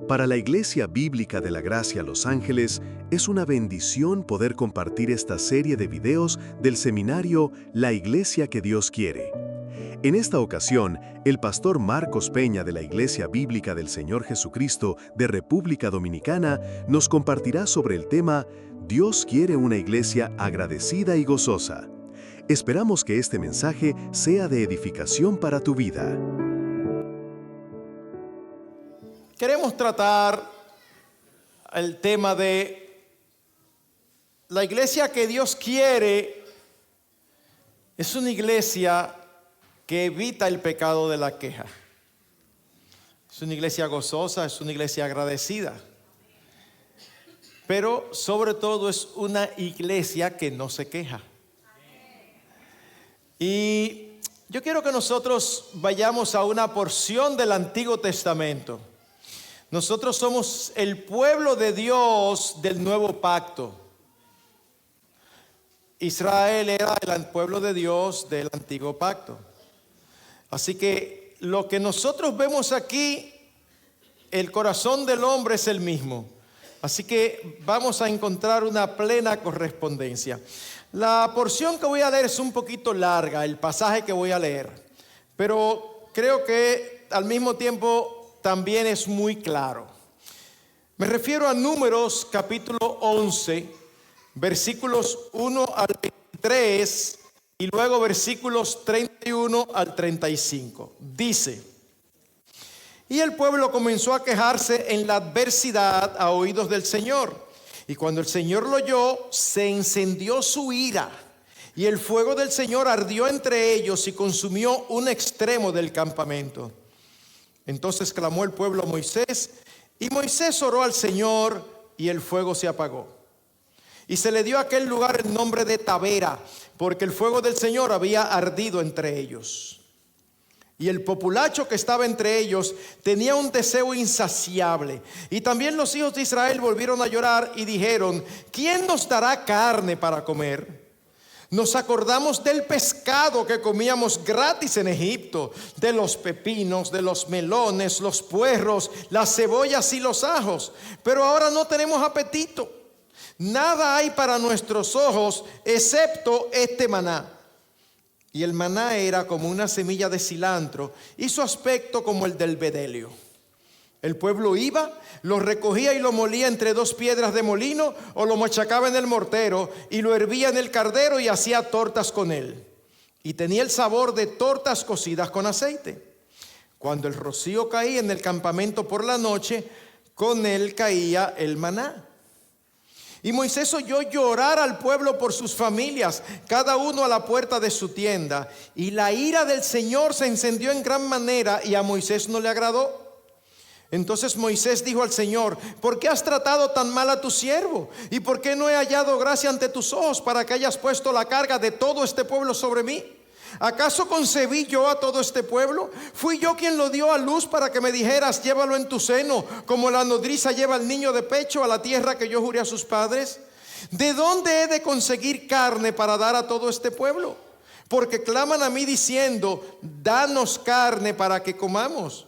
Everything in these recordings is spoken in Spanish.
Para la Iglesia Bíblica de la Gracia Los Ángeles, es una bendición poder compartir esta serie de videos del seminario La Iglesia que Dios quiere. En esta ocasión, el pastor Marcos Peña de la Iglesia Bíblica del Señor Jesucristo de República Dominicana nos compartirá sobre el tema Dios quiere una iglesia agradecida y gozosa. Esperamos que este mensaje sea de edificación para tu vida. Queremos tratar el tema de la iglesia que Dios quiere. Es una iglesia que evita el pecado de la queja. Es una iglesia gozosa, es una iglesia agradecida. Pero sobre todo es una iglesia que no se queja. Y yo quiero que nosotros vayamos a una porción del Antiguo Testamento. Nosotros somos el pueblo de Dios del nuevo pacto. Israel era el pueblo de Dios del antiguo pacto. Así que lo que nosotros vemos aquí, el corazón del hombre es el mismo. Así que vamos a encontrar una plena correspondencia. La porción que voy a leer es un poquito larga, el pasaje que voy a leer. Pero creo que al mismo tiempo también es muy claro. Me refiero a Números capítulo 11, versículos 1 al 23 y luego versículos 31 al 35. Dice: y el pueblo comenzó a quejarse en la adversidad a oídos del Señor. Y cuando el Señor lo oyó, se encendió su ira. Y el fuego del Señor ardió entre ellos y consumió un extremo del campamento. Entonces clamó el pueblo a Moisés, y Moisés oró al Señor, y el fuego se apagó. Y se le dio a aquel lugar el nombre de Tabera, porque el fuego del Señor había ardido entre ellos. Y el populacho que estaba entre ellos tenía un deseo insaciable. Y también los hijos de Israel volvieron a llorar y dijeron: ¿quién nos dará carne para comer? Nos acordamos del pescado que comíamos gratis en Egipto, de los pepinos, de los melones, los puerros, las cebollas y los ajos. Pero ahora no tenemos apetito. Nada hay para nuestros ojos excepto este maná. Y el maná era como una semilla de cilantro y su aspecto como el del bedelio. El pueblo iba, lo recogía y lo molía entre dos piedras de molino, o lo machacaba en el mortero y lo hervía en el cardero y hacía tortas con él. Y tenía el sabor de tortas cocidas con aceite. Cuando el rocío caía en el campamento por la noche, con él caía el maná. Y Moisés oyó llorar al pueblo por sus familias, cada uno a la puerta de su tienda. Y la ira del Señor se encendió en gran manera y a Moisés no le agradó. Entonces Moisés dijo al Señor: ¿por qué has tratado tan mal a tu siervo? ¿Y por qué no he hallado gracia ante tus ojos para que hayas puesto la carga de todo este pueblo sobre mí? ¿Acaso concebí yo a todo este pueblo? ¿Fui yo quien lo dio a luz para que me dijeras: llévalo en tu seno, como la nodriza lleva al niño de pecho a la tierra que yo juré a sus padres? ¿De dónde he de conseguir carne para dar a todo este pueblo? Porque claman a mí diciendo: danos carne para que comamos.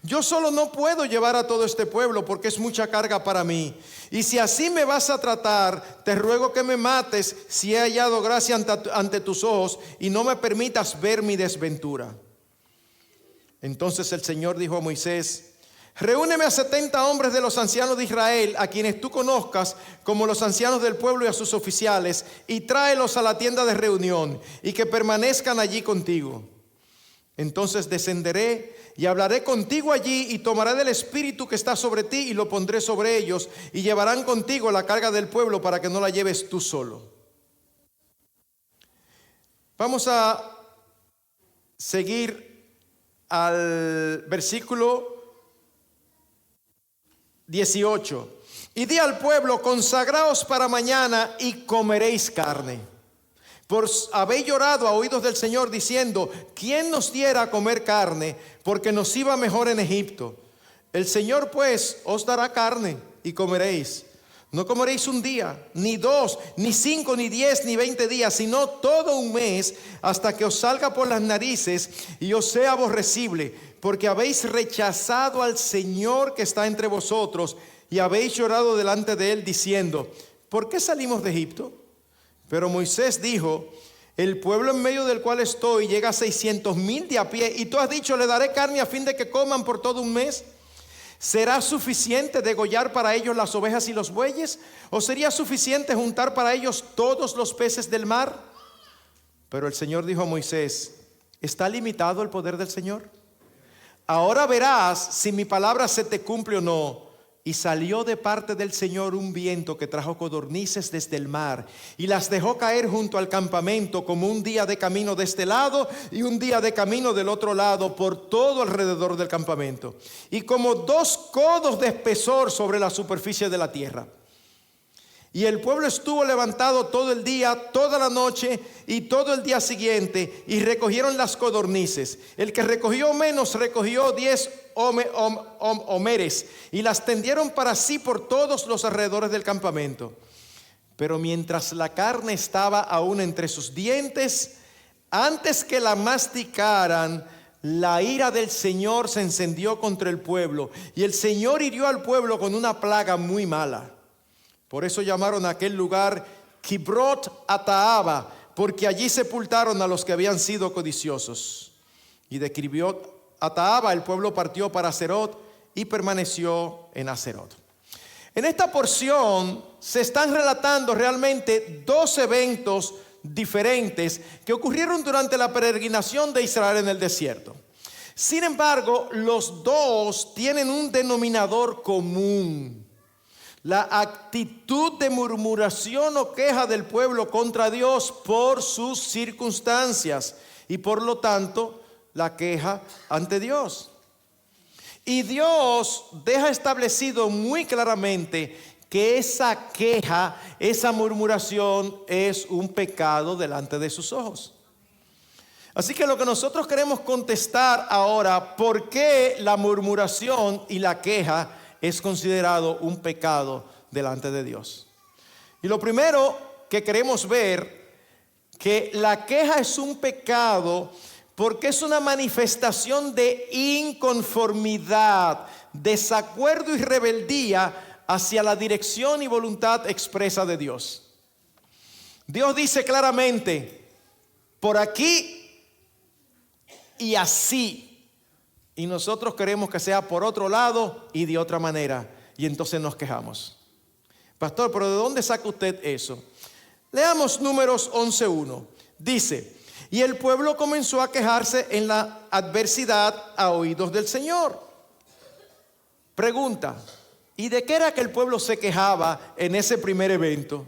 Yo solo no puedo llevar a todo este pueblo porque es mucha carga para mí. Y si así me vas a tratar, te ruego que me mates si he hallado gracia ante tus ojos y no me permitas ver mi desventura. Entonces el Señor dijo a Moisés: reúneme a 70 hombres de los ancianos de Israel, a quienes tú conozcas como los ancianos del pueblo, y a sus oficiales, y tráelos a la tienda de reunión, y que permanezcan allí contigo. Entonces descenderé y hablaré contigo allí, y tomaré del espíritu que está sobre ti y lo pondré sobre ellos, y llevarán contigo la carga del pueblo para que no la lleves tú solo. Vamos a seguir al versículo 18. Y di al pueblo: consagraos para mañana y comeréis carne. Pues habéis llorado a oídos del Señor diciendo: ¿quién nos diera a comer carne? Porque nos iba mejor en Egipto. El Señor pues os dará carne y comeréis. No comeréis un día, ni 2, ni 5, ni 10, ni 20 días, sino todo un mes, hasta que os salga por las narices y os sea aborrecible, porque habéis rechazado al Señor que está entre vosotros, y habéis llorado delante de él diciendo: ¿por qué salimos de Egipto? Pero Moisés dijo: el pueblo en medio del cual estoy llega a 600,000 de a pie, y tú has dicho: le daré carne a fin de que coman por todo un mes. ¿Será suficiente degollar para ellos las ovejas y los bueyes? ¿O sería suficiente juntar para ellos todos los peces del mar? Pero el Señor dijo a Moisés: ¿está limitado el poder del Señor? Ahora verás si mi palabra se te cumple o no. Y salió de parte del Señor un viento que trajo codornices desde el mar, y las dejó caer junto al campamento, como un día de camino de este lado y un día de camino del otro lado, por todo alrededor del campamento, y como 2 codos de espesor sobre la superficie de la tierra. Y el pueblo estuvo levantado todo el día, toda la noche y todo el día siguiente, y recogieron las codornices. El que recogió menos recogió 10 homeres, y las tendieron para sí por todos los alrededores del campamento. Pero mientras la carne estaba aún entre sus dientes, antes que la masticaran, la ira del Señor se encendió contra el pueblo, y el Señor hirió al pueblo con una plaga muy mala. Por eso llamaron a aquel lugar Kibrot Ataaba, porque allí sepultaron a los que habían sido codiciosos. Y de Kibrot Ataaba el pueblo partió para Haserot y permaneció en Haserot. En esta porción se están relatando realmente 2 eventos diferentes que ocurrieron durante la peregrinación de Israel en el desierto. Sin embargo, los 2 tienen un denominador común: la actitud de murmuración o queja del pueblo contra Dios por sus circunstancias, y por lo tanto la queja ante Dios. Y Dios deja establecido muy claramente que esa queja, esa murmuración es un pecado delante de sus ojos. Así que lo que nosotros queremos contestar ahora: ¿por qué la murmuración y la queja es considerado un pecado delante de Dios? Y lo primero que queremos ver, que la queja es un pecado porque es una manifestación de inconformidad, desacuerdo y rebeldía hacia la dirección y voluntad expresa de Dios. Dios dice claramente: por aquí y así. Y nosotros queremos que sea por otro lado y de otra manera, y entonces nos quejamos. Pastor, ¿pero de dónde saca usted eso? Leamos Números 11:1. Dice: y el pueblo comenzó a quejarse en la adversidad a oídos del Señor. Pregunta: ¿y de qué era que el pueblo se quejaba en ese primer evento?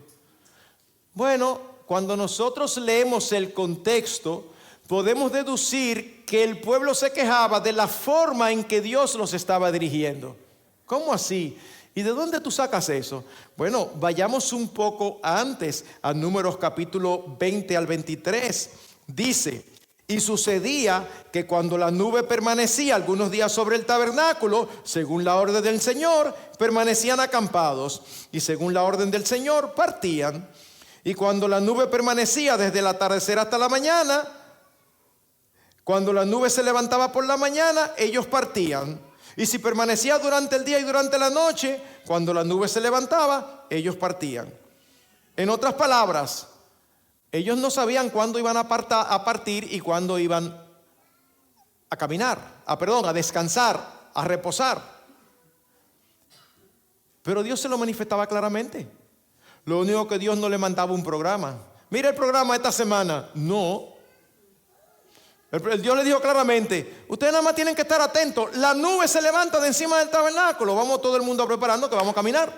Bueno, cuando nosotros leemos el contexto, podemos deducir que el pueblo se quejaba de la forma en que Dios los estaba dirigiendo. ¿Cómo así? ¿Y de dónde tú sacas eso? Bueno, vayamos un poco antes, a Números capítulo 20 al 23. Dice: y sucedía que cuando la nube permanecía algunos días sobre el tabernáculo, según la orden del Señor, permanecían acampados, y según la orden del Señor, partían. Y cuando la nube permanecía desde el atardecer hasta la mañana, cuando la nube se levantaba por la mañana, ellos partían. Y si permanecía durante el día y durante la noche, cuando la nube se levantaba, ellos partían. En otras palabras, ellos no sabían cuándo iban a partir y cuándo iban a caminar, a descansar, a reposar. Pero Dios se lo manifestaba claramente. Lo único que Dios no le mandaba un programa. Mira el programa esta semana. No. Dios le dijo claramente: ustedes nada más tienen que estar atentos. La nube se levanta de encima del tabernáculo. Vamos todo el mundo preparando que vamos a caminar.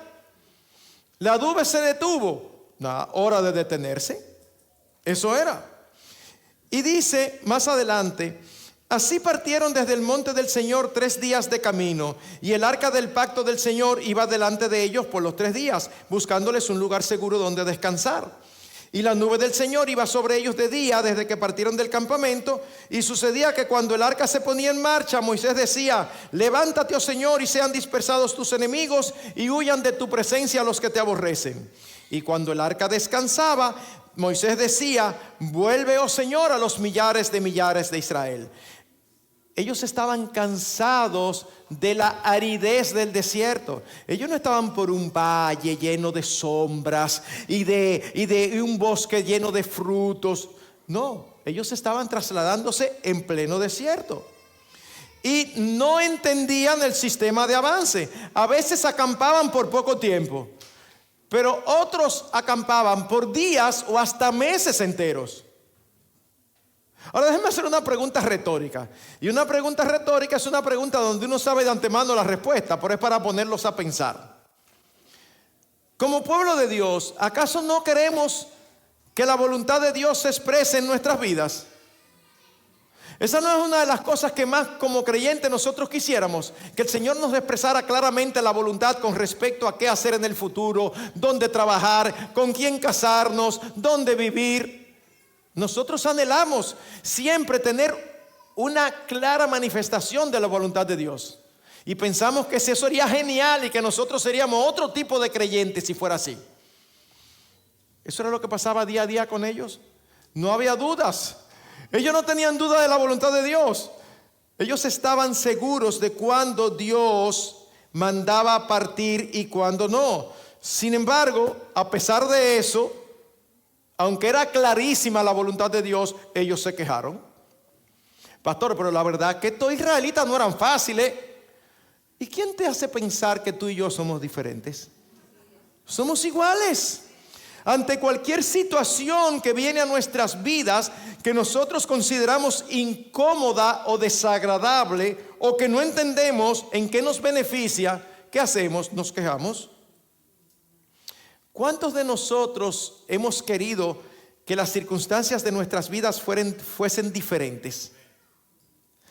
La nube se detuvo. Hora de detenerse. Eso era. Y dice más adelante: así partieron desde el monte del Señor 3 días de camino, y el arca del pacto del Señor iba delante de ellos por los 3 días, buscándoles un lugar seguro donde descansar. Y la nube del Señor iba sobre ellos de día desde que partieron del campamento. Y sucedía que cuando el arca se ponía en marcha, Moisés decía: levántate, oh Señor, y sean dispersados tus enemigos y huyan de tu presencia los que te aborrecen. Y cuando el arca descansaba, Moisés decía: vuelve, oh Señor, a los millares de Israel. Ellos estaban cansados de la aridez del desierto. Ellos no estaban por un valle lleno de sombras y de un bosque lleno de frutos. No, ellos estaban trasladándose en pleno desierto. Y no entendían el sistema de avance. A veces acampaban por poco tiempo, pero otros acampaban por días o hasta meses enteros. Ahora déjenme hacer una pregunta retórica. Y una pregunta retórica es una pregunta donde uno sabe de antemano la respuesta, pero es para ponerlos a pensar. Como pueblo de Dios, ¿acaso no queremos que la voluntad de Dios se exprese en nuestras vidas? Esa no es una de las cosas que más como creyentes nosotros quisiéramos, que el Señor nos expresara claramente la voluntad con respecto a qué hacer en el futuro, dónde trabajar, con quién casarnos, dónde vivir. Nosotros anhelamos siempre tener una clara manifestación de la voluntad de Dios. Y pensamos que eso sería genial y que nosotros seríamos otro tipo de creyentes si fuera así. Eso era lo que pasaba día a día con ellos. No había dudas. Ellos no tenían duda de la voluntad de Dios. Ellos estaban seguros de cuándo Dios mandaba partir y cuándo no. Sin embargo, a pesar de eso, aunque era clarísima la voluntad de Dios, ellos se quejaron. Pastor, pero la verdad que estos israelitas no eran fáciles. ¿Y quién te hace pensar que tú y yo somos diferentes? Somos iguales. Ante cualquier situación que viene a nuestras vidas que nosotros consideramos incómoda o desagradable o que no entendemos en qué nos beneficia, ¿qué hacemos? Nos quejamos. ¿Cuántos de nosotros hemos querido que las circunstancias de nuestras vidas fuesen diferentes?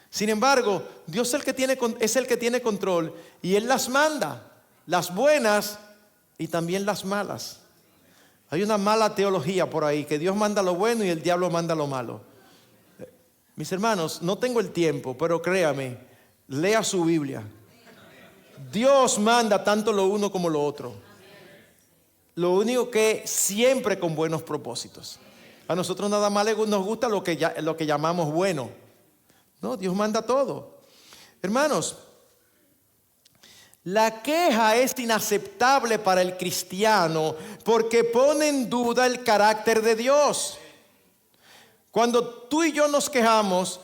Sin embargo, Dios es el que tiene control y Él las manda, las buenas y también las malas. Hay una mala teología por ahí, que Dios manda lo bueno y el diablo manda lo malo. Mis hermanos, no tengo el tiempo, pero créame, lea su Biblia. Dios manda tanto lo uno como lo otro. Lo único que siempre con buenos propósitos. A nosotros nada más nos gusta lo que llamamos bueno. No, Dios manda todo. Hermanos, la queja es inaceptable para el cristiano porque pone en duda el carácter de Dios. Cuando tú y yo nos quejamos,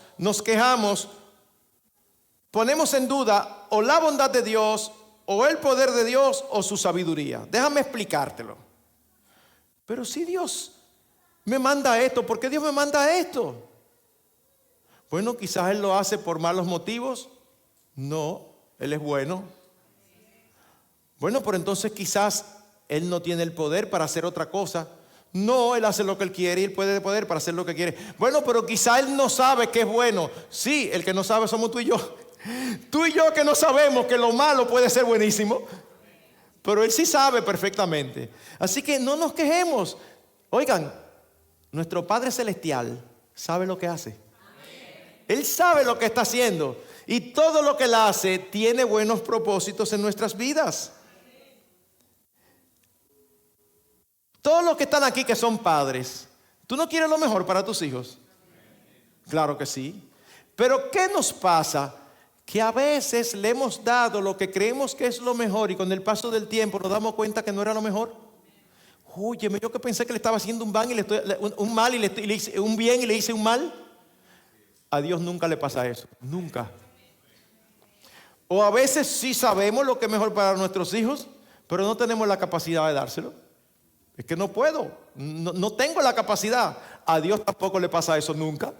ponemos en duda o la bondad de Dios, o el poder de Dios, o su sabiduría. Déjame explicártelo. Pero si Dios me manda esto, ¿por qué Dios me manda esto? Bueno, quizás Él lo hace por malos motivos. No, Él es bueno. Bueno, pero entonces quizás Él no tiene el poder para hacer otra cosa. No, Él hace lo que Él quiere y Él puede poder para hacer lo que quiere. Bueno, pero quizás Él no sabe que es bueno. Sí, el que no sabe somos tú y yo. Tú y yo que no sabemos que lo malo puede ser buenísimo, pero Él sí sabe perfectamente. Así que no nos quejemos. Oigan, nuestro Padre Celestial sabe lo que hace. Él sabe lo que está haciendo y todo lo que Él hace tiene buenos propósitos en nuestras vidas. Todos los que están aquí que son padres, ¿tú no quieres lo mejor para tus hijos? Claro que sí. Pero ¿qué nos pasa? Que a veces le hemos dado lo que creemos que es lo mejor y con el paso del tiempo nos damos cuenta que no era lo mejor. Óyeme, yo que pensé que le estaba haciendo un bien y le hice un mal. A Dios nunca le pasa eso, nunca. O a veces sí sabemos lo que es mejor para nuestros hijos, pero no tenemos la capacidad de dárselo. Es que no puedo, no tengo la capacidad. A Dios tampoco le pasa eso nunca.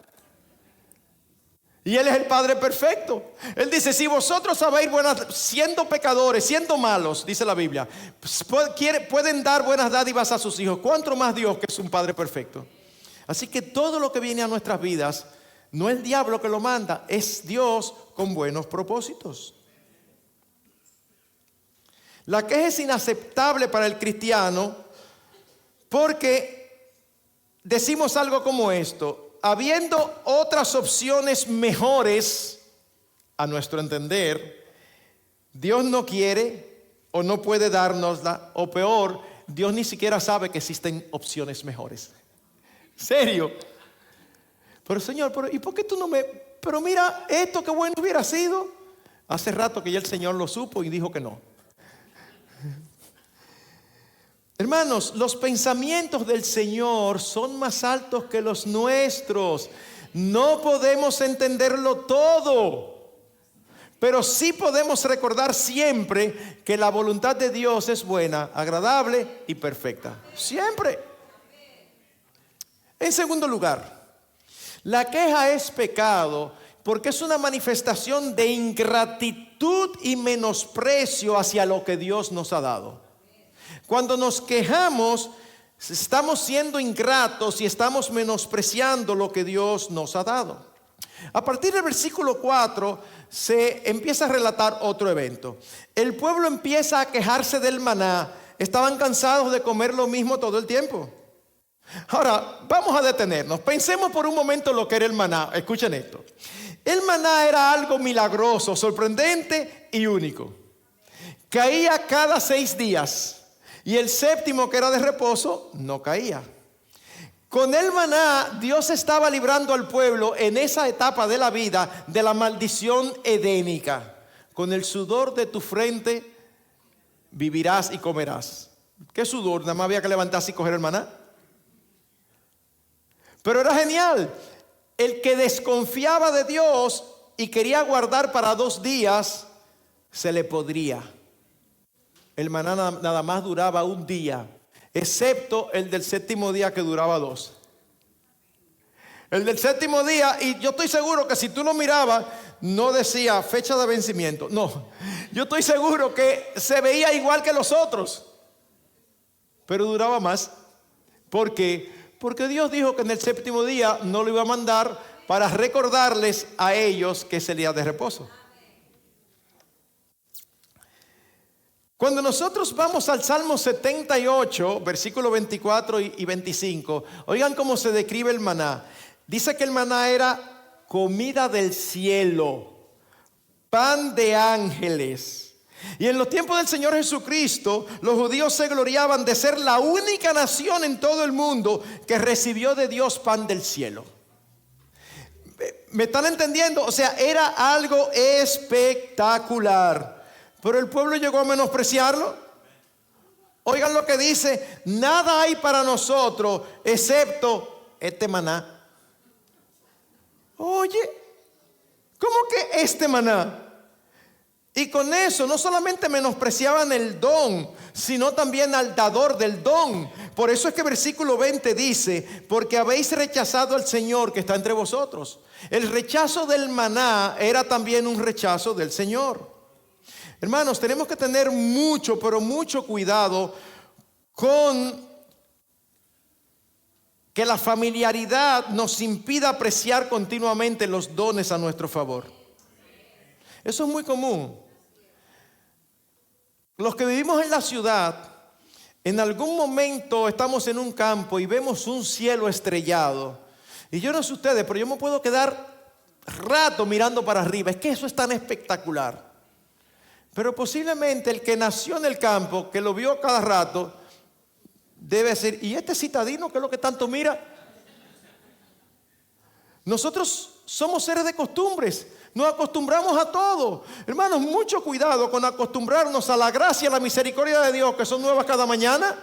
Y Él es el Padre perfecto. Él dice, si vosotros sabéis siendo pecadores, siendo malos, dice la Biblia, pueden dar buenas dádivas a sus hijos, ¿cuánto más Dios que es un Padre perfecto? Así que todo lo que viene a nuestras vidas, no es el diablo que lo manda, es Dios con buenos propósitos. La queja es inaceptable para el cristiano porque decimos algo como esto: habiendo otras opciones mejores, a nuestro entender, Dios no quiere o no puede dárnosla, o peor, Dios ni siquiera sabe que existen opciones mejores. ¿Serio? Pero Señor, ¿y por qué tú no me... Pero mira, esto qué bueno hubiera sido. Hace rato que ya el Señor lo supo y dijo que no. Hermanos, los pensamientos del Señor son más altos que los nuestros. No podemos entenderlo todo, pero sí podemos recordar siempre que la voluntad de Dios es buena, agradable y perfecta. Siempre. En segundo lugar, la queja es pecado porque es una manifestación de ingratitud y menosprecio hacia lo que Dios nos ha dado. Cuando nos quejamos, estamos siendo ingratos y estamos menospreciando lo que Dios nos ha dado. A partir del versículo 4 se empieza a relatar otro evento. El pueblo empieza a quejarse del maná. Estaban cansados de comer lo mismo todo el tiempo. Ahora, vamos a detenernos. Pensemos por un momento lo que era el maná. Escuchen esto. El maná era algo milagroso, sorprendente y único. Caía cada 6 días. Y el séptimo, que era de reposo, no caía. Con el maná, Dios estaba librando al pueblo en esa etapa de la vida de la maldición edénica. Con el sudor de tu frente vivirás y comerás. ¿Qué sudor? Nada más había que levantarse y coger el maná. Pero era genial. El que desconfiaba de Dios y quería guardar para 2 días, se le podría. El maná nada más duraba 1 día, excepto el del séptimo día, que duraba 2. El del séptimo día, y yo estoy seguro que si tú lo mirabas, no decía fecha de vencimiento. No, yo estoy seguro que se veía igual que los otros, pero duraba más. ¿Por qué? Porque Dios dijo que en el séptimo día no lo iba a mandar para recordarles a ellos que es el día de reposo. Cuando nosotros vamos al Salmo 78, versículos 24 y 25, oigan cómo se describe el maná. Dice que el maná era comida del cielo, pan de ángeles. Y en los tiempos del Señor Jesucristo, los judíos se gloriaban de ser la única nación en todo el mundo que recibió de Dios pan del cielo. ¿Me están entendiendo? O sea, era algo espectacular. Pero el pueblo llegó a menospreciarlo. Oigan lo que dice: nada hay para nosotros excepto este maná. Oye, ¿cómo que este maná? Y con eso no solamente menospreciaban el don, sino también al dador del don. Por eso es que versículo 20 dice: porque habéis rechazado al Señor que está entre vosotros. El rechazo del maná era también un rechazo del Señor. Hermanos, tenemos que tener mucho, pero mucho cuidado con que la familiaridad nos impida apreciar continuamente los dones a nuestro favor. Eso es muy común. Los que vivimos en la ciudad, en algún momento estamos en un campo y vemos un cielo estrellado. Y yo no sé ustedes, pero yo me puedo quedar rato mirando para arriba. Es que eso es tan espectacular. Pero posiblemente el que nació en el campo, que lo vio cada rato, debe decir: ¿y este citadino qué es lo que tanto mira? Nosotros somos seres de costumbres, nos acostumbramos a todo. Hermanos, mucho cuidado con acostumbrarnos a la gracia y la misericordia de Dios, que son nuevas cada mañana.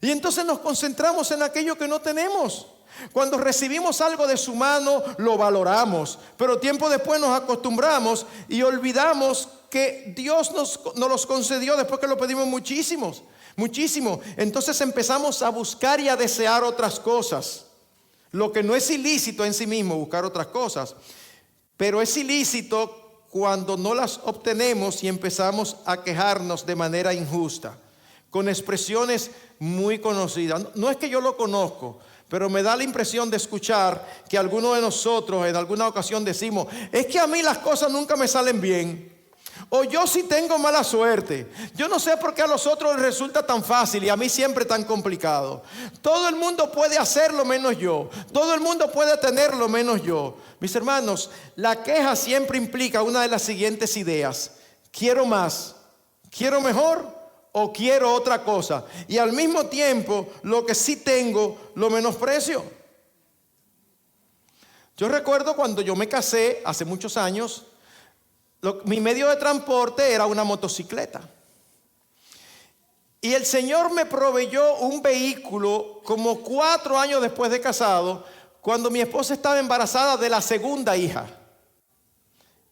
Y entonces nos concentramos en aquello que no tenemos. Cuando recibimos algo de su mano, lo valoramos, pero tiempo después nos acostumbramos y olvidamos que Dios nos los concedió después que lo pedimos muchísimo. Entonces empezamos a buscar y a desear otras cosas. Lo que no es ilícito en sí mismo, buscar otras cosas, pero es ilícito cuando no las obtenemos y empezamos a quejarnos de manera injusta, con expresiones muy conocidas. No es que yo lo conozco, pero me da la impresión de escuchar que algunos de nosotros en alguna ocasión decimos: es que a mí las cosas nunca me salen bien. O yo sí tengo mala suerte. Yo no sé por qué a los otros les resulta tan fácil y a mí siempre tan complicado. Todo el mundo puede hacerlo menos yo. Todo el mundo puede tenerlo menos yo. Mis hermanos, la queja siempre implica una de las siguientes ideas. Quiero más, quiero mejor o quiero otra cosa. Y al mismo tiempo, lo que sí tengo, lo menosprecio. Yo recuerdo cuando yo me casé hace muchos años, mi medio de transporte era una motocicleta. Y el Señor me proveyó un vehículo como 4 años después de casado, cuando mi esposa estaba embarazada de la segunda hija.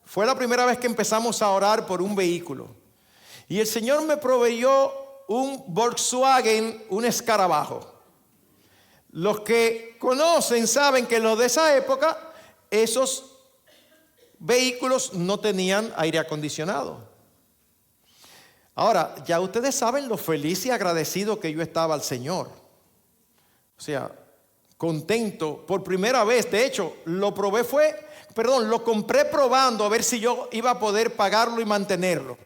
Fue la primera vez que empezamos a orar por un vehículo. Y el Señor me proveyó un Volkswagen, un escarabajo. Los que conocen saben que en los de esa época, esos vehículos no tenían aire acondicionado. Ahora, ya ustedes saben lo feliz y agradecido que yo estaba al Señor. O sea, contento por primera vez. De hecho, lo compré probando a ver si yo iba a poder pagarlo y mantenerlo.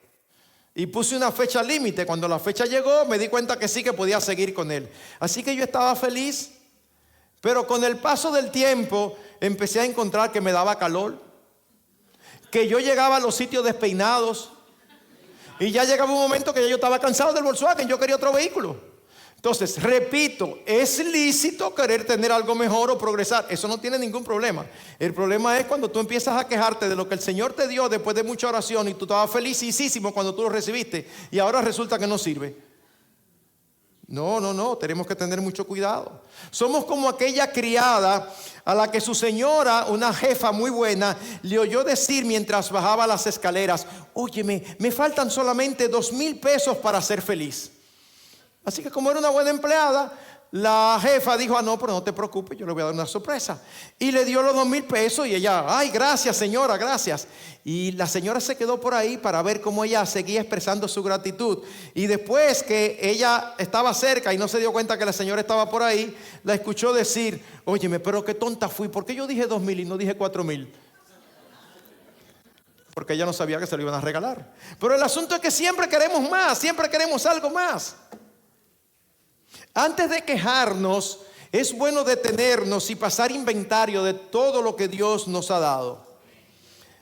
Y puse una fecha límite. Cuando la fecha llegó, me di cuenta que sí, que podía seguir con él. Así que yo estaba feliz. Pero con el paso del tiempo, empecé a encontrar que me daba calor, que yo llegaba a los sitios despeinados. Y ya llegaba un momento que yo estaba cansado del Volkswagen, yo quería otro vehículo. Entonces, repito, es lícito querer tener algo mejor o progresar. Eso no tiene ningún problema. El problema es cuando tú empiezas a quejarte de lo que el Señor te dio después de mucha oración y tú estabas felicísimo cuando tú lo recibiste y ahora resulta que no sirve. No, tenemos que tener mucho cuidado. Somos como aquella criada a la que su señora, una jefa muy buena, le oyó decir mientras bajaba las escaleras: óyeme, me faltan solamente 2,000 pesos para ser feliz. Así que como era una buena empleada, la jefa dijo: no, pero no te preocupes, yo le voy a dar una sorpresa. Y le dio los 2,000 pesos y ella: ay, gracias señora, gracias. Y la señora se quedó por ahí para ver cómo ella seguía expresando su gratitud. Y después que ella estaba cerca y no se dio cuenta que la señora estaba por ahí, la escuchó decir: óyeme, pero qué tonta fui, ¿por qué yo dije 2,000 y no dije 4,000? Porque ella no sabía que se lo iban a regalar. Pero el asunto es que siempre queremos más, siempre queremos algo más. Antes de quejarnos, es bueno detenernos y pasar inventario de todo lo que Dios nos ha dado.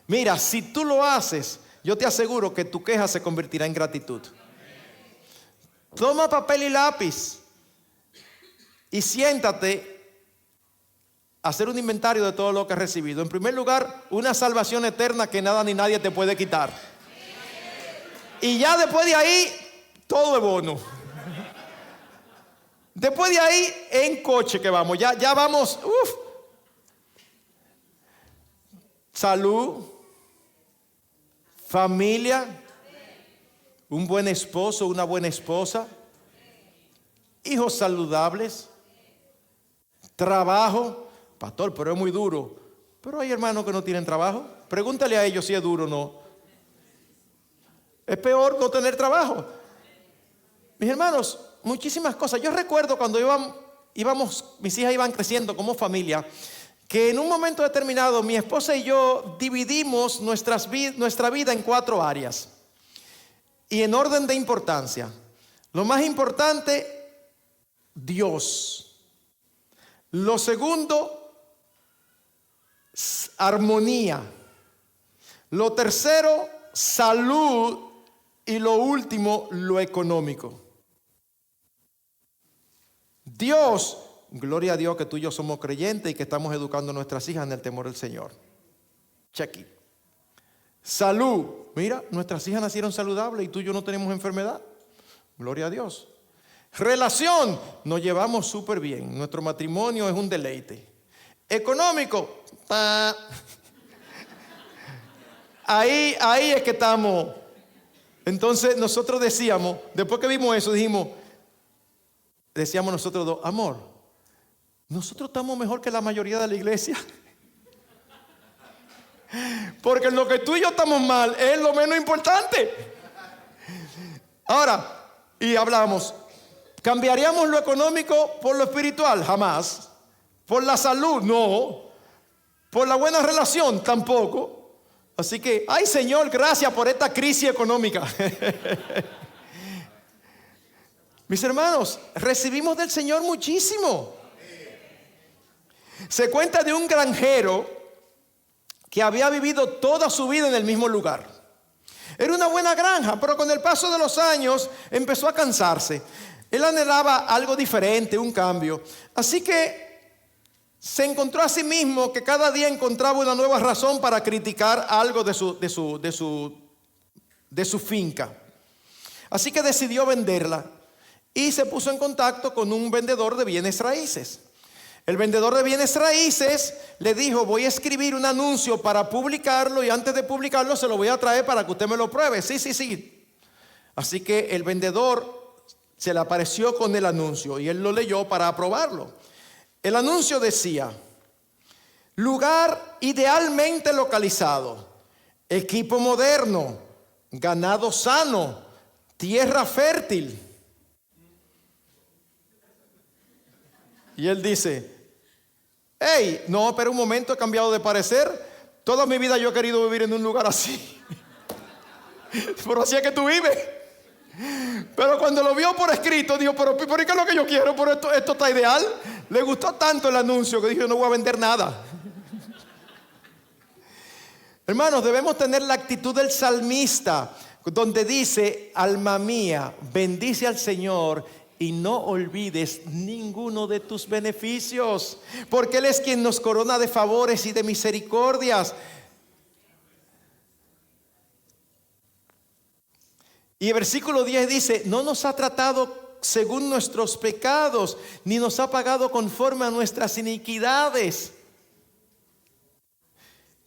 Mira, si tú lo haces, yo te aseguro que tu queja se convertirá en gratitud. Toma papel y lápiz y siéntate a hacer un inventario de todo lo que has recibido. En primer lugar, una salvación eterna que nada ni nadie te puede quitar. Y ya después de ahí, todo es bono. Después de ahí, en coche que vamos, ya vamos, salud, familia, un buen esposo, una buena esposa, hijos saludables, trabajo. Pastor, pero es muy duro. Pero hay hermanos que no tienen trabajo. Pregúntale a ellos si es duro o no. Es peor no tener trabajo. Mis hermanos, muchísimas cosas. Yo recuerdo cuando mis hijas iban creciendo como familia, que en un momento determinado mi esposa y yo dividimos nuestra vida en 4 áreas. Y en orden de importancia. Lo más importante, Dios. Lo segundo, armonía. Lo tercero, salud. Y lo último, lo económico. Dios, gloria a Dios que tú y yo somos creyentes y que estamos educando a nuestras hijas en el temor del Señor. Check it. Salud, mira, nuestras hijas nacieron saludables y tú y yo no tenemos enfermedad. Gloria a Dios. Relación, nos llevamos súper bien. Nuestro matrimonio es un deleite. Económico, ahí es que estamos. Entonces nosotros decíamos, después que vimos eso, decíamos nosotros dos: amor, nosotros estamos mejor que la mayoría de la iglesia. Porque en lo que tú y yo estamos mal es lo menos importante. Ahora, y hablamos, ¿cambiaríamos lo económico por lo espiritual? Jamás. ¿Por la salud? No. ¿Por la buena relación? Tampoco. Así que, ay Señor, gracias por esta crisis económica. Mis hermanos, recibimos del Señor muchísimo. Se cuenta de un granjero que había vivido toda su vida en el mismo lugar. Era una buena granja, pero con el paso de los años empezó a cansarse. Él anhelaba algo diferente, un cambio. Así que se encontró a sí mismo que cada día encontraba una nueva razón para criticar algo de su finca. Así que decidió venderla y se puso en contacto con un vendedor de bienes raíces. El vendedor de bienes raíces le dijo: voy a escribir un anuncio para publicarlo, y antes de publicarlo se lo voy a traer para que usted me lo pruebe. Sí. Así que el vendedor se le apareció con el anuncio y él lo leyó para aprobarlo. El anuncio decía: lugar idealmente localizado, equipo moderno, ganado sano, tierra fértil. Y él dice: hey, no, pero un momento, he cambiado de parecer. Toda mi vida yo he querido vivir en un lugar así. Pero así es que tú vives. Pero cuando lo vio por escrito, dijo: pero ¿qué es lo que yo quiero? Pero esto está ideal. Le gustó tanto el anuncio que dijo: no voy a vender nada. Hermanos, debemos tener la actitud del salmista, donde dice: alma mía, bendice al Señor y no olvides ninguno de tus beneficios, porque Él es quien nos corona de favores y de misericordias. Y el versículo 10 dice: no nos ha tratado según nuestros pecados, ni nos ha pagado conforme a nuestras iniquidades.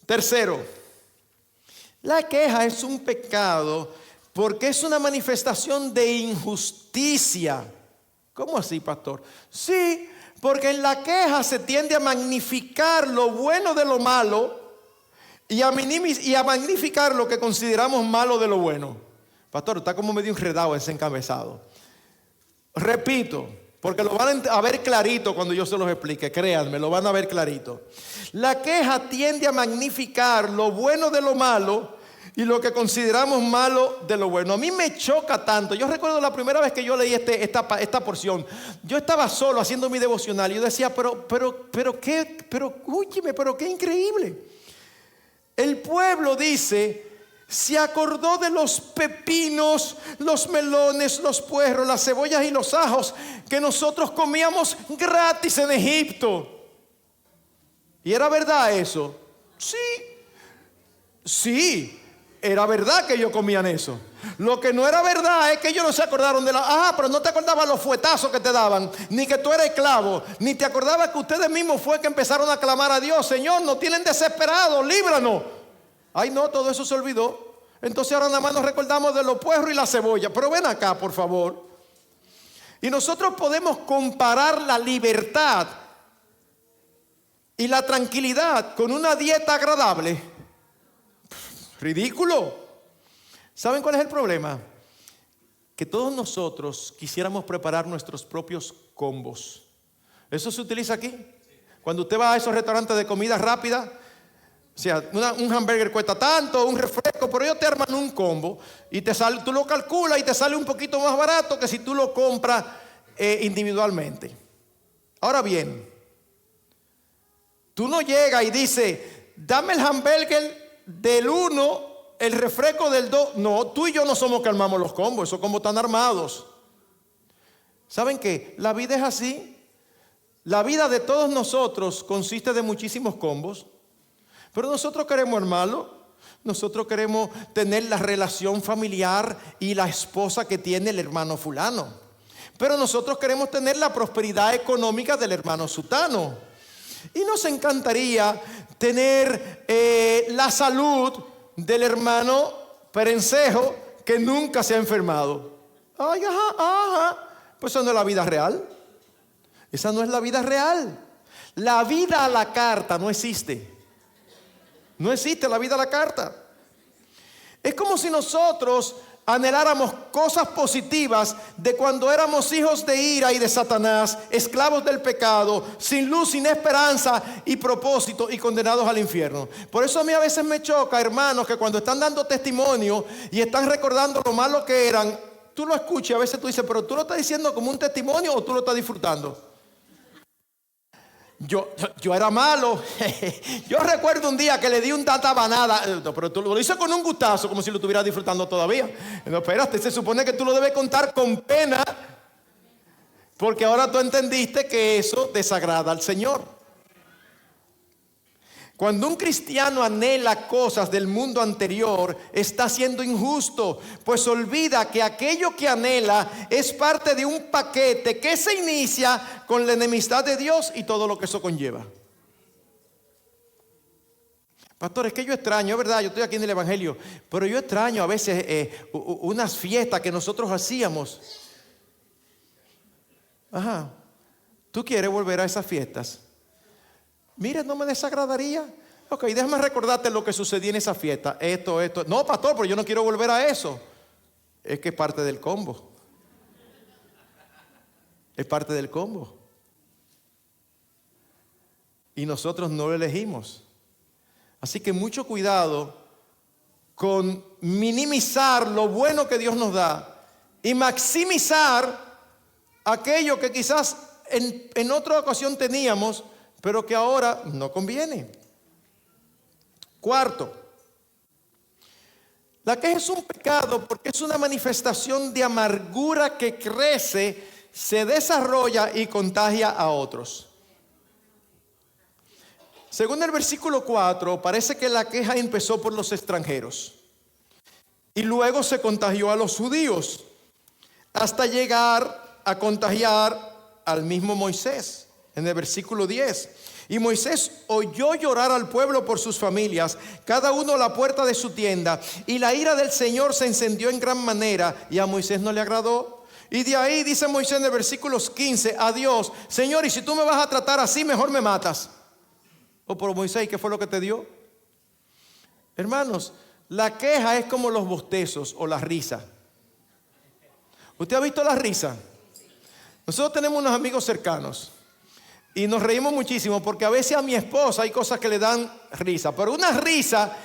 Tercero, la queja es un pecado porque es una manifestación de injusticia. ¿Cómo así, pastor? Sí, porque en la queja se tiende a magnificar lo bueno de lo malo y a magnificar lo que consideramos malo de lo bueno. Pastor, está como medio enredado ese encabezado. Repito, porque lo van a ver clarito cuando yo se los explique. Créanme, lo van a ver clarito. La queja tiende a magnificar lo bueno de lo malo y lo que consideramos malo de lo bueno. A mí me choca tanto. Yo recuerdo la primera vez que yo leí esta porción. Yo estaba solo haciendo mi devocional y yo decía: pero qué increíble. El pueblo dice: se acordó de los pepinos, los melones, los puerros, las cebollas y los ajos que nosotros comíamos gratis en Egipto. ¿Y era verdad eso? Sí, era verdad que ellos comían eso. Lo que no era verdad es que ellos no se acordaron de pero no te acordabas los fuetazos que te daban, ni que tú eras esclavo, ni te acordabas que ustedes mismos fue que empezaron a clamar a Dios: Señor, nos tienen desesperados, líbranos. Ay, no, todo eso se olvidó. Entonces ahora nada más nos recordamos de los puerros y la cebolla. Pero ven acá, por favor. Y nosotros podemos comparar la libertad y la tranquilidad con una dieta agradable. Ridículo. ¿Saben cuál es el problema? Que todos nosotros quisiéramos preparar nuestros propios combos. ¿Eso se utiliza aquí? Cuando usted va a esos restaurantes de comida rápida, o sea, un hamburger cuesta tanto, un refresco, pero ellos te arman un combo y tú lo calculas y te sale un poquito más barato que si tú lo compras individualmente. Ahora bien, tú no llegas y dices: dame el hamburger del 1, el refresco del 2. No, tú y yo no somos que armamos los combos, esos combos están armados. ¿Saben qué? La vida es así. La vida de todos nosotros consiste de muchísimos combos. Pero nosotros queremos armarlo. Nosotros queremos tener la relación familiar y la esposa que tiene el hermano fulano. Pero nosotros queremos tener la prosperidad económica del hermano sutano. Y nos encantaría tener la salud del hermano perencejo que nunca se ha enfermado. Ay, ajá. Pues esa no es la vida real. Esa no es la vida real. La vida a la carta no existe. No existe la vida a la carta. Es como si nosotros anheláramos cosas positivas de cuando éramos hijos de ira y de Satanás, esclavos del pecado, sin luz, sin esperanza y propósito y condenados al infierno. Por eso a mí a veces me choca, hermanos, que cuando están dando testimonio y están recordando lo malo que eran, tú lo escuchas y a veces tú dices, pero tú lo estás diciendo como un testimonio o tú lo estás disfrutando. Yo era malo. Yo recuerdo un día que le di un tatabanada, pero tú lo hice con un gustazo, como si lo estuvieras disfrutando todavía. No, espérate, se supone que tú lo debes contar con pena, porque ahora tú entendiste que eso desagrada al Señor. Cuando un cristiano anhela cosas del mundo anterior, está siendo injusto, pues olvida que aquello que anhela es parte de un paquete que se inicia con la enemistad de Dios y todo lo que eso conlleva. Pastor, es que yo extraño, es verdad, yo estoy aquí en el Evangelio, pero yo extraño a veces unas fiestas que nosotros hacíamos. Ajá, ¿tú quieres volver a esas fiestas? Mire, no me desagradaría. Ok, déjame recordarte lo que sucedió en esa fiesta. Esto. No, pastor, pero yo no quiero volver a eso. Es que es parte del combo. Es parte del combo. Y nosotros no lo elegimos. Así que mucho cuidado con minimizar lo bueno que Dios nos da y maximizar aquello que quizás en otra ocasión teníamos, pero que ahora no conviene. Cuarto, la queja es un pecado porque es una manifestación de amargura que crece, se desarrolla y contagia a otros. Según el versículo 4, parece que la queja empezó por los extranjeros y luego se contagió a los judíos hasta llegar a contagiar al mismo Moisés. En el versículo 10, y Moisés oyó llorar al pueblo por sus familias, cada uno a la puerta de su tienda, y la ira del Señor se encendió en gran manera, y a Moisés no le agradó. Y de ahí dice Moisés en el versículo 15 a Dios: Señor, y si tú me vas a tratar así, mejor me matas. Oh, pero Moisés, ¿qué fue lo que te dio? Hermanos, la queja es como los bostezos o la risa. ¿Usted ha visto la risa? Nosotros tenemos unos amigos cercanos y nos reímos muchísimo porque a veces a mi esposa hay cosas que le dan risa, pero una risa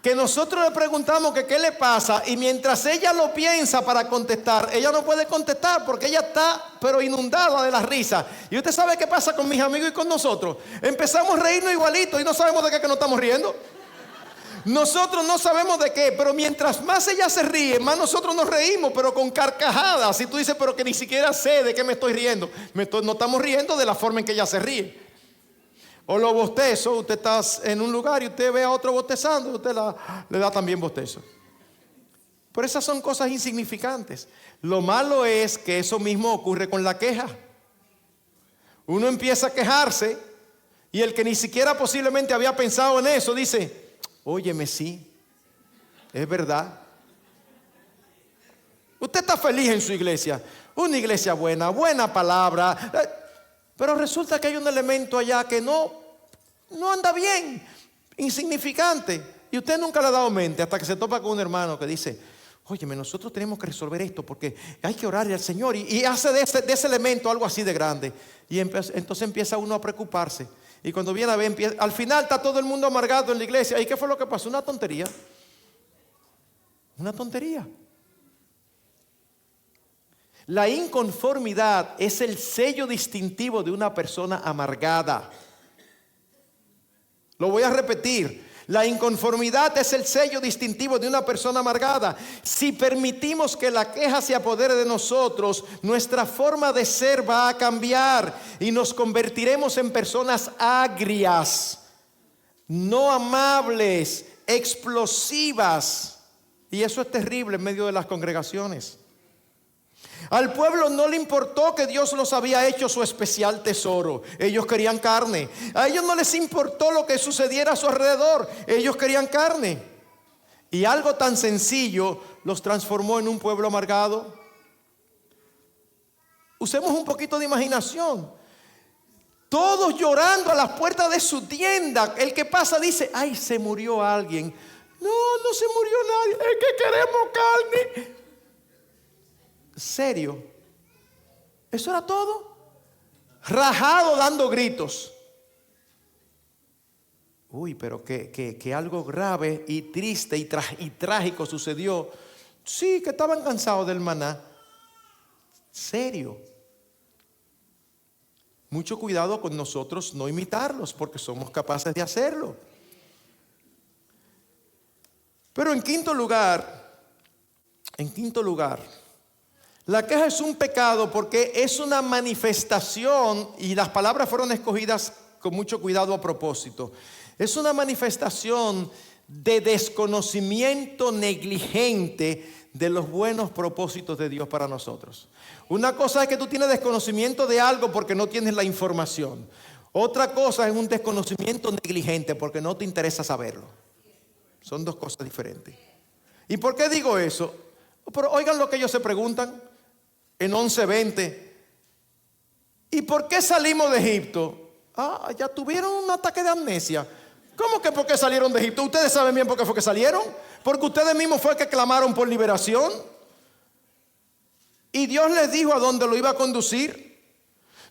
que nosotros le preguntamos que qué le pasa, y mientras ella lo piensa para contestar, ella no puede contestar porque ella está pero inundada de la risa. Y usted sabe qué pasa con mis amigos y con nosotros. Empezamos a reírnos igualito y no sabemos de qué que nos estamos riendo. Nosotros no sabemos de qué, pero mientras más ella se ríe, más nosotros nos reímos, pero con carcajadas. Y tú dices, pero que ni siquiera sé de qué me estoy riendo. No estamos riendo de la forma en que ella se ríe. O los bostezos, usted está en un lugar y usted ve a otro bostezando y usted le da también bostezo. Pero esas son cosas insignificantes. Lo malo es que eso mismo ocurre con la queja. Uno empieza a quejarse y el que ni siquiera posiblemente había pensado en eso dice: óyeme, sí, es verdad. Usted está feliz en su iglesia, una iglesia buena, buena palabra, pero resulta que hay un elemento allá que no anda bien, insignificante, y usted nunca le ha dado mente hasta que se topa con un hermano que dice: óyeme, nosotros tenemos que resolver esto porque hay que orarle al Señor, y hace de ese elemento algo así de grande, y entonces empieza uno a preocuparse. Y cuando viene a ver, al final está todo el mundo amargado en la iglesia. ¿Y qué fue lo que pasó? Una tontería. Una tontería. La inconformidad es el sello distintivo de una persona amargada. Lo voy a repetir. La inconformidad es el sello distintivo de una persona amargada. Si permitimos que la queja se apodere de nosotros, nuestra forma de ser va a cambiar y nos convertiremos en personas agrias, no amables, explosivas. Y eso es terrible en medio de las congregaciones. Al pueblo no le importó que Dios los había hecho su especial tesoro. Ellos querían carne. A ellos no les importó lo que sucediera a su alrededor. Ellos querían carne. Y algo tan sencillo los transformó en un pueblo amargado. Usemos un poquito de imaginación. Todos llorando a las puertas de su tienda. El que pasa dice: ay, se murió alguien. No se murió nadie. Es que queremos carne. ¿Serio? ¿Eso era todo? Rajado dando gritos. Uy, pero que algo grave y triste y trágico sucedió. Sí, que estaban cansados del maná. ¿Serio? Mucho cuidado con nosotros no imitarlos, porque somos capaces de hacerlo. Pero en quinto lugar, la queja es un pecado porque es una manifestación, y las palabras fueron escogidas con mucho cuidado a propósito. Es una manifestación de desconocimiento negligente de los buenos propósitos de Dios para nosotros. Una cosa es que tú tienes desconocimiento de algo porque no tienes la información. Otra cosa es un desconocimiento negligente porque no te interesa saberlo. Son dos cosas diferentes. ¿Y por qué digo eso? Pero oigan lo que ellos se preguntan en 11:20. ¿Y por qué salimos de Egipto? Ya tuvieron un ataque de amnesia. ¿Cómo que por qué salieron de Egipto? Ustedes saben bien por qué fue que salieron. Porque ustedes mismos fue que clamaron por liberación. Y Dios les dijo a dónde lo iba a conducir.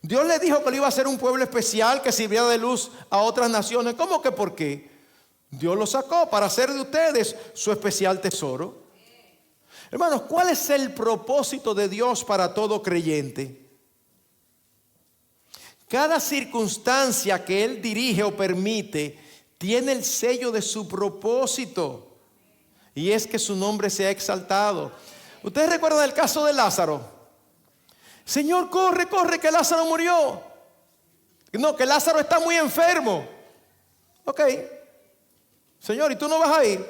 Dios les dijo que lo iba a hacer un pueblo especial que sirviera de luz a otras naciones. ¿Cómo que por qué? Dios lo sacó para hacer de ustedes su especial tesoro. Hermanos, ¿cuál es el propósito de Dios para todo creyente? Cada circunstancia que Él dirige o permite tiene el sello de su propósito, y es que su nombre sea exaltado. ¿Ustedes recuerdan el caso de Lázaro? Señor, corre, que Lázaro murió. No, que Lázaro está muy enfermo. Ok. Señor, ¿y tú no vas a ir?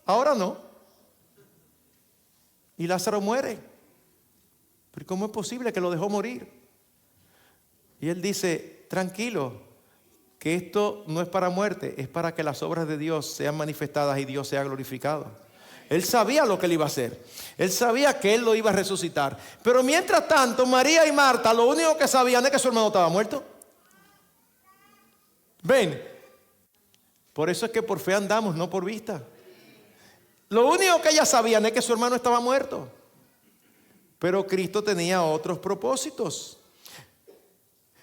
Ahora no. Y Lázaro muere. ¿Pero cómo es posible que lo dejó morir? Y él dice, tranquilo, que esto no es para muerte, es para que las obras de Dios sean manifestadas y Dios sea glorificado. Él sabía lo que él iba a hacer. Él sabía que él lo iba a resucitar. Pero mientras tanto, María y Marta, lo único que sabían es que su hermano estaba muerto. Ven, por eso es que por fe andamos, no por vista. Lo único que ellas sabían es que su hermano estaba muerto. Pero Cristo tenía otros propósitos.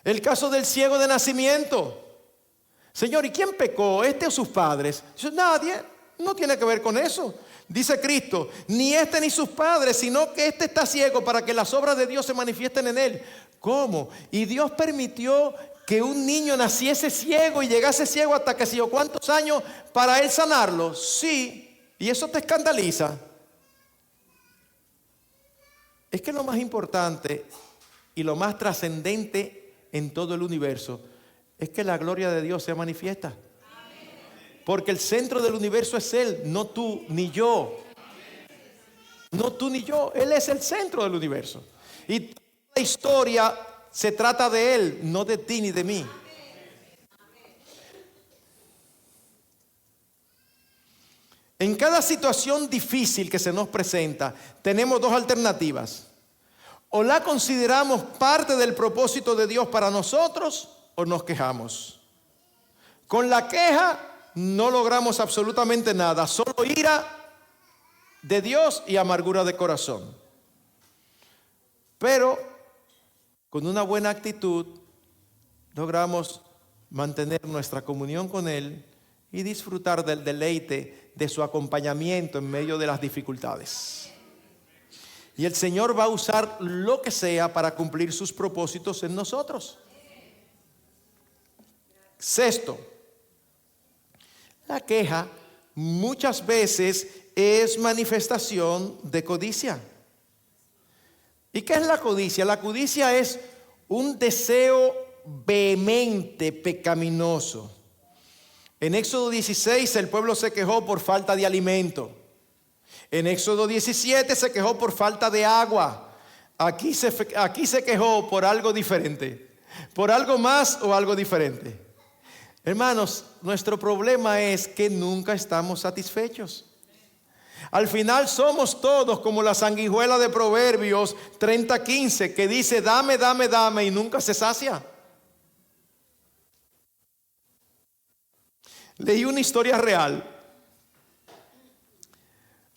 El caso del ciego de nacimiento. Señor, ¿y quién pecó? ¿Este o sus padres? Dice, nadie, no tiene que ver con eso. Dice Cristo, ni este ni sus padres, sino que este está ciego para que las obras de Dios se manifiesten en él. ¿Cómo? Y Dios permitió que un niño naciese ciego y llegase ciego hasta que sé yo cuántos años para él sanarlo. Sí, y eso te escandaliza. Es que lo más importante y lo más trascendente en todo el universo es que la gloria de Dios se manifiesta. Porque el centro del universo es Él, no tú ni yo. No tú ni yo, Él es el centro del universo. Y toda la historia se trata de Él, no de ti ni de mí. En cada situación difícil que se nos presenta, tenemos dos alternativas. O la consideramos parte del propósito de Dios para nosotros, o nos quejamos. Con la queja no logramos absolutamente nada, solo ira de Dios y amargura de corazón. Pero con una buena actitud logramos mantener nuestra comunión con Él y disfrutar del deleite de su acompañamiento en medio de las dificultades. Y el Señor va a usar lo que sea para cumplir sus propósitos en nosotros. Sexto, la queja muchas veces es manifestación de codicia. ¿Y qué es la codicia? La codicia es un deseo vehemente pecaminoso. En Éxodo 16 el pueblo se quejó por falta de alimento. En Éxodo 17 se quejó por falta de agua. Aquí se quejó por algo diferente. Por algo más o algo diferente. Hermanos, nuestro problema es que nunca estamos satisfechos. Al final somos todos como la sanguijuela de Proverbios 30:15 que dice dame, dame, dame y nunca se sacia. Leí una historia real.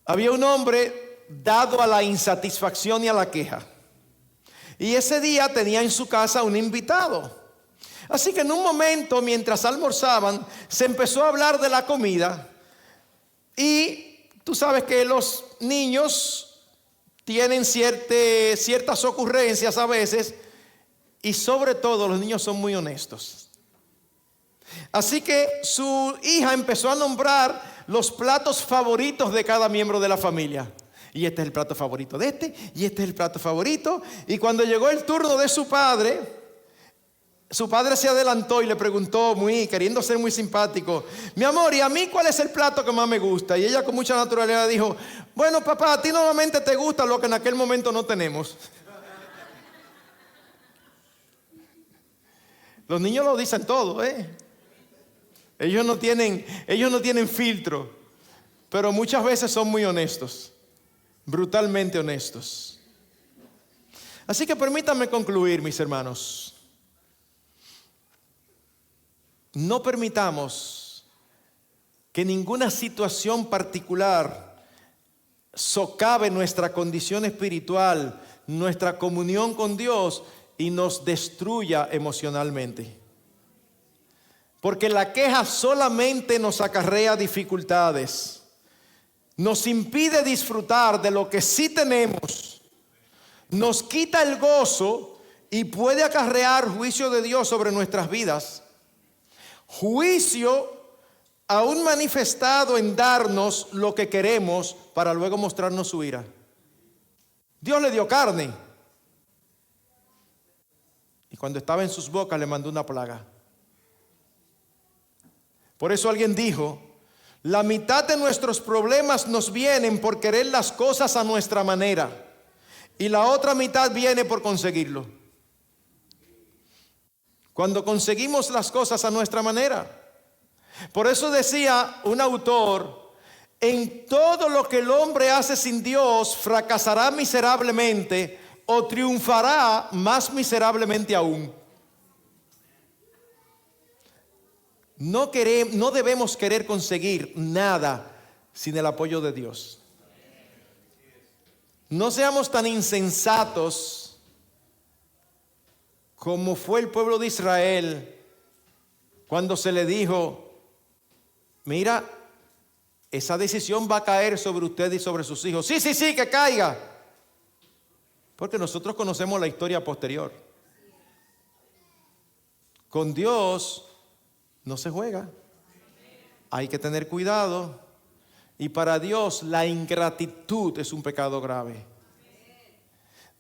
Había un hombre dado a la insatisfacción y a la queja. Y ese día tenía en su casa un invitado. Así que en un momento, mientras almorzaban, se empezó a hablar de la comida. Y tú sabes que los niños tienen ciertas ocurrencias a veces. Y sobre todo los niños son muy honestos. Así que su hija empezó a nombrar los platos favoritos de cada miembro de la familia. Y este es el plato favorito de este, y este es el plato favorito. Y cuando llegó el turno de su padre se adelantó y le preguntó, queriendo ser muy simpático: mi amor, ¿y a mí cuál es el plato que más me gusta? Y ella con mucha naturalidad dijo: bueno, papá, a ti normalmente te gusta lo que en aquel momento no tenemos. Los niños lo dicen todo, Ellos no tienen filtro, pero muchas veces son muy honestos, brutalmente honestos. Así que permítanme concluir, mis hermanos. No permitamos que ninguna situación particular socave nuestra condición espiritual, nuestra comunión con Dios y nos destruya emocionalmente. Porque la queja solamente nos acarrea dificultades, nos impide disfrutar de lo que sí tenemos, nos quita el gozo y puede acarrear juicio de Dios sobre nuestras vidas. Juicio aún manifestado en darnos lo que queremos para luego mostrarnos su ira. Dios le dio carne y cuando estaba en sus bocas le mandó una plaga. Por eso alguien dijo: la mitad de nuestros problemas nos vienen por querer las cosas a nuestra manera y la otra mitad viene por conseguirlo. Cuando conseguimos las cosas a nuestra manera. Por eso decía un autor: en todo lo que el hombre hace sin Dios fracasará miserablemente o triunfará más miserablemente aún. No debemos querer conseguir nada sin el apoyo de Dios. No seamos tan insensatos como fue el pueblo de Israel cuando se le dijo: mira, esa decisión va a caer sobre usted y sobre sus hijos. Sí, que caiga. Porque nosotros conocemos la historia posterior. Con Dios no se juega. Hay que tener cuidado. Y para Dios la ingratitud es un pecado grave.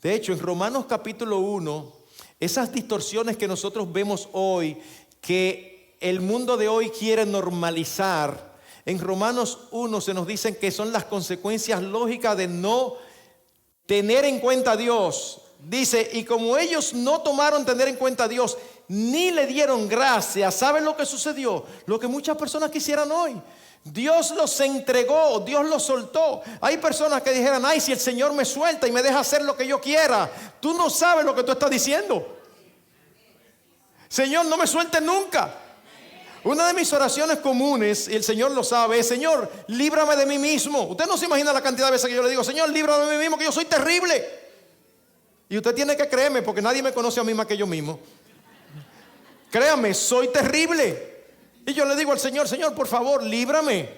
De hecho, en Romanos capítulo 1, esas distorsiones que nosotros vemos hoy, que el mundo de hoy quiere normalizar, en Romanos 1 se nos dicen que son las consecuencias lógicas de no tener en cuenta a Dios. Dice: y como ellos no tomaron tener en cuenta a Dios, ni le dieron gracia, ¿saben lo que sucedió? Lo que muchas personas quisieran hoy. Dios los entregó, Dios los soltó. Hay personas que dijeran: ay, si el Señor me suelta y me deja hacer lo que yo quiera. Tú no sabes lo que tú estás diciendo. Señor, no me suelte nunca. Una de mis oraciones comunes, y el Señor lo sabe, es: Señor, líbrame de mí mismo. Usted no se imagina la cantidad de veces que yo le digo: Señor, líbrame de mí mismo, que yo soy terrible. Y usted tiene que creerme, porque nadie me conoce a mí más que yo mismo. Créame, soy terrible. Y yo le digo al Señor: Señor, por favor, líbrame.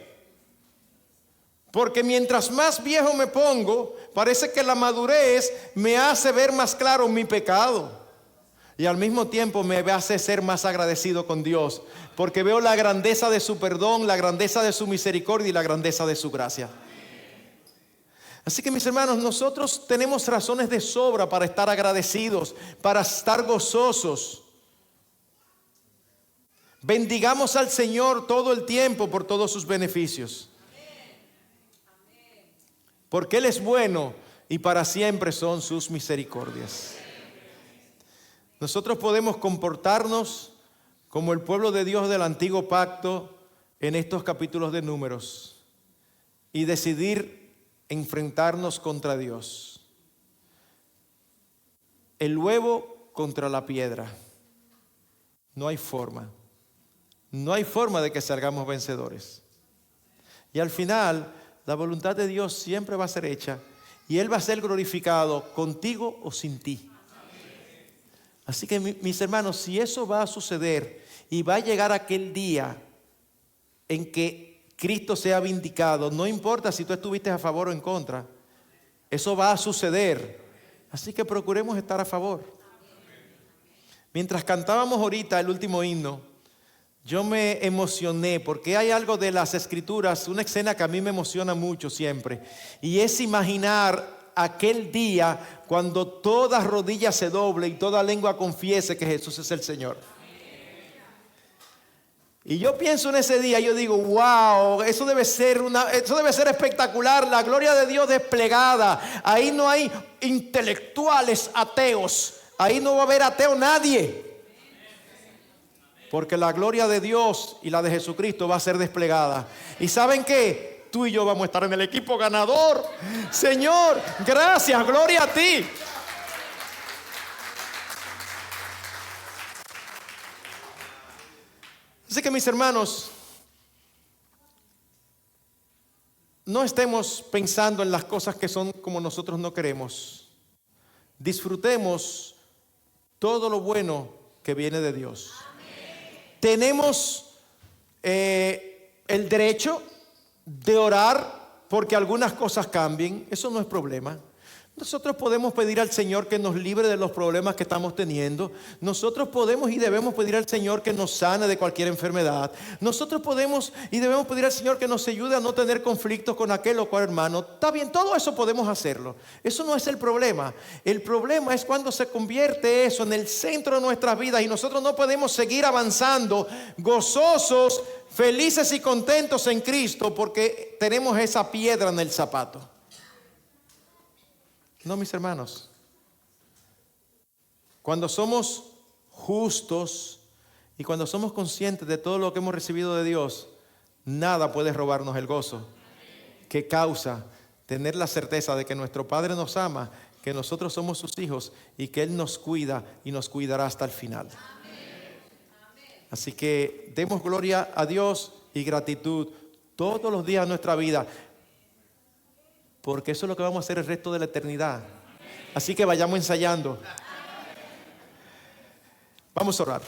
Porque mientras más viejo me pongo, parece que la madurez me hace ver más claro mi pecado. Y al mismo tiempo me hace ser más agradecido con Dios, porque veo la grandeza de su perdón, la grandeza de su misericordia y la grandeza de su gracia. Así que, mis hermanos, nosotros tenemos razones de sobra para estar agradecidos, para estar gozosos. Bendigamos al Señor todo el tiempo por todos sus beneficios. Porque Él es bueno y para siempre son sus misericordias. Nosotros podemos comportarnos como el pueblo de Dios del antiguo pacto en estos capítulos de Números y decidir enfrentarnos contra Dios. El huevo contra la piedra. No hay forma. No hay forma de que salgamos vencedores. Y al final, la voluntad de Dios siempre va a ser hecha y Él va a ser glorificado contigo o sin ti. Así que mis hermanos, si eso va a suceder y va a llegar aquel día en que Cristo sea vindicado, no importa si tú estuviste a favor o en contra, eso va a suceder. Así que procuremos estar a favor. Mientras cantábamos ahorita el último himno, yo me emocioné porque hay algo de las Escrituras, una escena que a mí me emociona mucho siempre, y es imaginar aquel día cuando toda rodilla se doble y toda lengua confiese que Jesús es el Señor. Y yo pienso en ese día, yo digo, wow, eso debe ser espectacular, la gloria de Dios desplegada. Ahí no hay intelectuales ateos, ahí no va a haber ateo nadie. Porque la gloria de Dios y la de Jesucristo va a ser desplegada. ¿Y saben qué? Tú y yo vamos a estar en el equipo ganador. Señor, gracias, gloria a ti. Así que mis hermanos, no estemos pensando en las cosas que son como nosotros no queremos. Disfrutemos todo lo bueno que viene de Dios. Tenemos el derecho de orar porque algunas cosas cambien. Eso no es problema. Nosotros podemos pedir al Señor que nos libre de los problemas que estamos teniendo. Nosotros podemos y debemos pedir al Señor que nos sane de cualquier enfermedad. Nosotros podemos y debemos pedir al Señor que nos ayude a no tener conflictos con aquel o cual hermano. Está bien, todo eso podemos hacerlo. Eso no es el problema. El problema es cuando se convierte eso en el centro de nuestras vidas y nosotros no podemos seguir avanzando gozosos, felices y contentos en Cristo porque tenemos esa piedra en el zapato. No, mis hermanos, cuando somos justos y cuando somos conscientes de todo lo que hemos recibido de Dios, nada puede robarnos el gozo que causa tener la certeza de que nuestro Padre nos ama, que nosotros somos sus hijos y que Él nos cuida y nos cuidará hasta el final. Así que demos gloria a Dios y gratitud todos los días de nuestra vida. Porque eso es lo que vamos a hacer el resto de la eternidad. Así que vayamos ensayando. Vamos a orar.